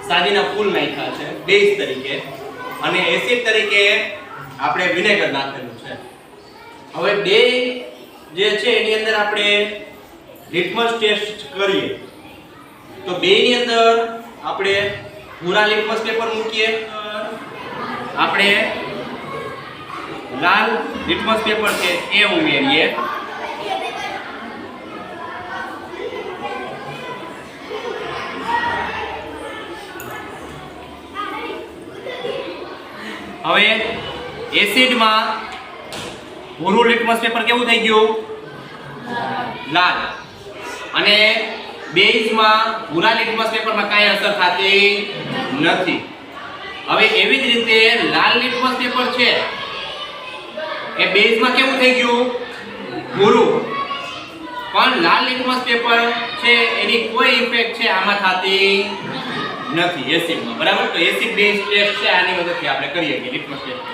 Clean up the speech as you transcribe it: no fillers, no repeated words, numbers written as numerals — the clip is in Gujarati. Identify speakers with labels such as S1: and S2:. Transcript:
S1: શાદીના ફૂલ નાખ્યા છે બેઝ તરીકે અને એસિડ તરીકે આપણે વિનેગર નાખેલું છે. હવે બે જે છે એની અંદર આપણે લિટમસ ટેસ્ટ કરીએ તો બેની અંદર આપણે ભૂરા લિટમસ પેપર મૂકીએ, આપણે લાલ લિટમસ પેપર છે એ ઉમેરીએ. હવે એસિડમાં ભૂરું લિટમસ પેપર કેવું થઈ ગયું? લાલ. અને બેઝમાં ભૂરા લિટમસ પેપરમાં કાંઈ અસર થતી નથી. હવે એવી જ રીતે લાલ લિટમસ પેપર છે એ બેઝમાં કેવું થઈ ગયું? ભૂરું. પણ લાલ લિટમસ પેપર છે એની કોઈ ઇફેક્ટ છે આમાં થતી નથી એસિડમાં. બરાબર? તો એસિડ બેઝ ટેસ્ટ છે આની મદદથી આપણે કરીએ કે લિટમસ ટેસ્ટ